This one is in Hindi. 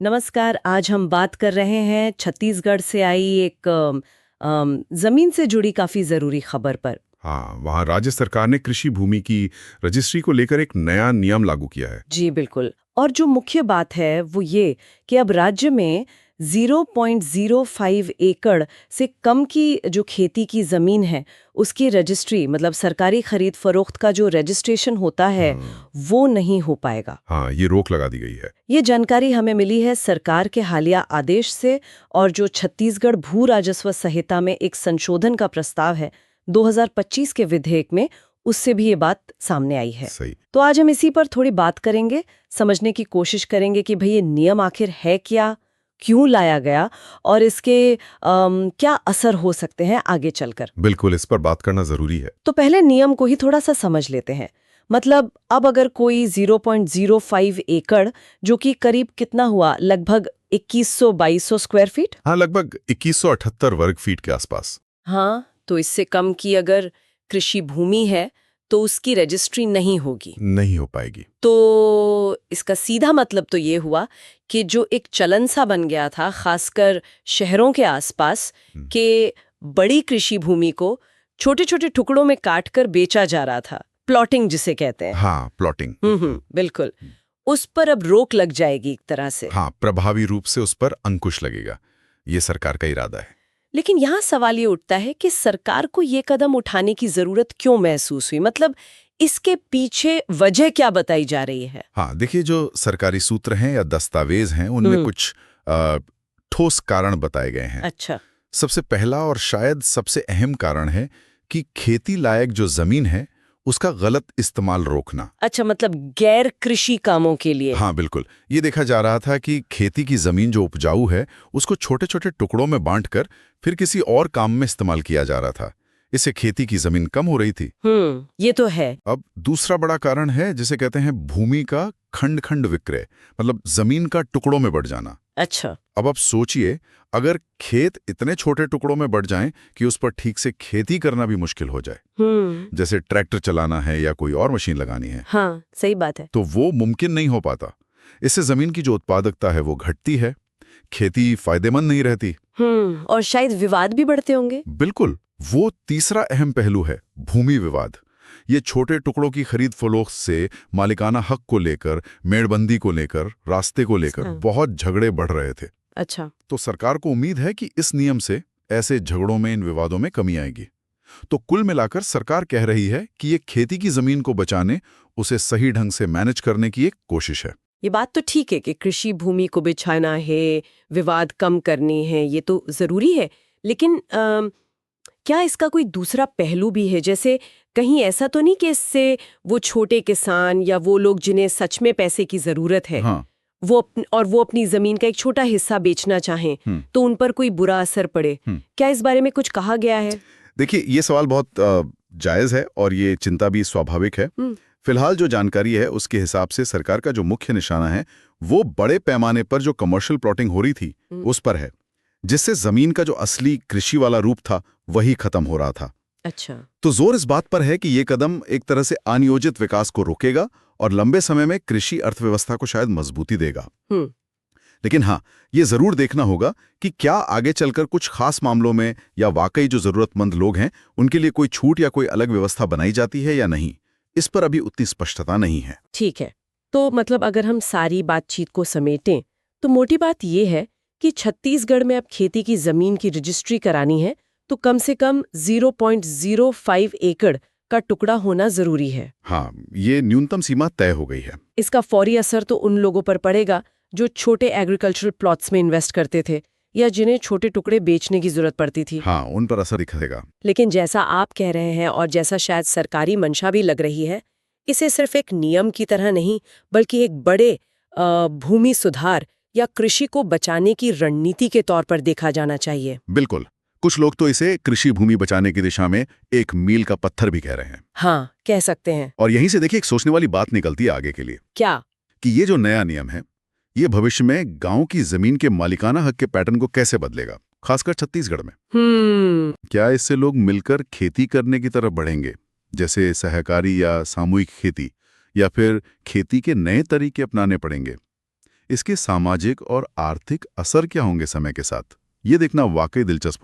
नमस्कार। आज हम बात कर रहे हैं छत्तीसगढ़ से आई एक जमीन से जुड़ी काफी जरूरी खबर पर। हाँ, वहाँ राज्य सरकार ने कृषि भूमि की रजिस्ट्री को लेकर एक नया नियम लागू किया है। जी बिल्कुल। और जो मुख्य बात है वो ये कि अब राज्य में 0.05 एकड़ से कम की जो खेती की जमीन है उसकी रजिस्ट्री, मतलब सरकारी खरीद फरोख्त का जो रजिस्ट्रेशन होता है वो नहीं हो पाएगा। हाँ, ये रोक लगा दी गई है। ये जानकारी हमें मिली है सरकार के हालिया आदेश से, और जो छत्तीसगढ़ भू राजस्व संहिता में एक संशोधन का प्रस्ताव है 2025 के विधेयक में, उससे भी ये बात सामने आई है। सही। तो आज हम इसी पर थोड़ी बात करेंगे, समझने की कोशिश करेंगे कि भाई ये नियम आखिर है क्या, क्यों लाया गया और इसके क्या असर हो सकते हैं आगे चलकर। बिल्कुल, इस पर बात करना जरूरी है। तो पहले नियम को ही थोड़ा सा समझ लेते हैं। मतलब अब अगर कोई 0.05 एकड़, जो कि करीब कितना हुआ, लगभग 2100-2200 स्क्वायर फीट। हाँ, लगभग 2178 वर्ग फीट के आसपास। हाँ, तो इससे कम की अगर कृषि भूमि है तो उसकी रजिस्ट्री नहीं होगी। नहीं हो पाएगी। तो इसका सीधा मतलब तो ये हुआ कि जो एक चलन सा बन गया था, खासकर शहरों के आसपास, के बड़ी कृषि भूमि को छोटे छोटे टुकड़ों में काटकर बेचा जा रहा था, प्लॉटिंग जिसे कहते हैं। हाँ, प्लॉटिंग। बिल्कुल। उस पर अब रोक लग जाएगी एक तरह से। हाँ, प्रभावी रूप से उस पर अंकुश लगेगा। ये सरकार का इरादा है। लेकिन यहाँ सवाल ये उठता है कि सरकार को ये कदम उठाने की जरूरत क्यों महसूस हुई, मतलब इसके पीछे वजह क्या बताई जा रही है? हाँ, देखिए, जो सरकारी सूत्र हैं या दस्तावेज हैं उनमें कुछ ठोस कारण बताए गए हैं। अच्छा। सबसे पहला और शायद सबसे अहम कारण है कि खेती लायक जो जमीन है उसका गलत इस्तेमाल रोकना। अच्छा, मतलब गैर कृषि कामों के लिए। हाँ, बिल्कुल। ये देखा जा रहा था कि खेती की जमीन जो उपजाऊ है उसको छोटे छोटे टुकड़ों में बांटकर फिर किसी और काम में इस्तेमाल किया जा रहा था। इससे खेती की जमीन कम हो रही थी। ये तो है। अब दूसरा बड़ा कारण है जिसे कहते हैं भूमि का खंड खंड विक्रय, मतलब जमीन का टुकड़ों में बढ़ जाना। अच्छा। अब आप सोचिए, अगर खेत इतने छोटे टुकड़ों में बढ़ जाएं कि उस पर ठीक से खेती करना भी मुश्किल हो जाए, जैसे ट्रैक्टर चलाना है या कोई और मशीन लगानी है। हाँ, सही बात है। तो वो मुमकिन नहीं हो पाता। इससे जमीन की जो उत्पादकता है वो घटती है, खेती फायदेमंद नहीं रहती। और शायद विवाद भी बढ़ते होंगे। बिल्कुल। वो तीसरा अहम पहलू है भूमि विवाद। ये छोटे टुकड़ों की खरीद फरोख्त से मालिकाना हक को लेकर, मेड़बंदी को लेकर, रास्ते को लेकर बहुत झगड़े बढ़ रहे थे। अच्छा। तो सरकार को उम्मीद है कि इस नियम से ऐसे झगड़ों में, इन विवादों में कमी आएगी। तो कुल मिलाकर सरकार कह रही है कि ये खेती की जमीन को बचाने, उसे सही ढंग से मैनेज करने की एक कोशिश है। ये बात तो ठीक है कि कृषि भूमि को बिछाना है, विवाद कम करनी है, ये तो जरूरी है। लेकिन क्या इसका कोई दूसरा पहलू भी है? जैसे कहीं ऐसा तो नहीं कि इससे वो छोटे किसान या वो लोग जिन्हें सच में पैसे की जरूरत है, हाँ। वो अपनी जमीन का एक छोटा हिस्सा बेचना चाहें तो उन पर कोई बुरा असर पड़े? क्या इस बारे में कुछ कहा गया है? देखिए, ये सवाल बहुत जायज है और ये चिंता भी स्वाभाविक है। फिलहाल जो जानकारी है उसके हिसाब से सरकार का जो मुख्य निशाना है वो बड़े पैमाने पर जो कमर्शियल प्लॉटिंग हो रही थी उस पर है, जिससे जमीन का जो असली कृषि वाला रूप था वही खत्म हो रहा था। अच्छा। तो जोर इस बात पर है कि ये कदम एक तरह से अनियोजित विकास को रोकेगा और लंबे समय में कृषि अर्थव्यवस्था को शायद मजबूती देगा। लेकिन हाँ, ये जरूर देखना होगा कि क्या आगे चलकर कुछ खास मामलों में या वाकई जो जरूरतमंद लोग हैं उनके लिए कोई छूट या कोई अलग व्यवस्था बनाई जाती है या नहीं। इस पर अभी उतनी स्पष्टता नहीं है। ठीक है। तो मतलब अगर हम सारी बातचीत को समेटें तो मोटी बात यह है कि छत्तीसगढ़ में अब खेती की जमीन की रजिस्ट्री करानी है तो कम से कम 0.05 एकड़ का टुकड़ा होना जरूरी है। हाँ, ये न्यूनतम सीमा तय हो गई है। इसका फौरी असर तो उन लोगों पर पड़ेगा जो छोटे एग्रीकल्चरल प्लॉट्स में इन्वेस्ट करते थे या जिन्हें छोटे टुकड़े बेचने की जरूरत पड़ती थी। हाँ, उन पर असर दिखेगा। लेकिन जैसा आप कह रहे हैं और जैसा शायद सरकारी मंशा भी लग रही है, इसे सिर्फ एक नियम की तरह नहीं बल्कि एक बड़े भूमि सुधार या कृषि को बचाने की रणनीति के तौर पर देखा जाना चाहिए। बिल्कुल। कुछ लोग तो इसे कृषि भूमि बचाने की दिशा में एक मील का पत्थर भी कह रहे हैं। हाँ, कह सकते हैं। और यहीं से देखिए एक सोचने वाली बात निकलती है आगे के लिए। क्या? कि ये जो नया नियम है ये भविष्य में गांव की जमीन के मालिकाना हक के पैटर्न को कैसे बदलेगा, खासकर छत्तीसगढ़ में। क्या इससे लोग मिलकर खेती करने की तरफ बढ़ेंगे, जैसे सहकारी या सामूहिक खेती, या फिर खेती के नए तरीके अपनाने पड़ेंगे? इसके सामाजिक और आर्थिक असर क्या होंगे समय के साथ, ये देखना वाकई दिलचस्प होगा।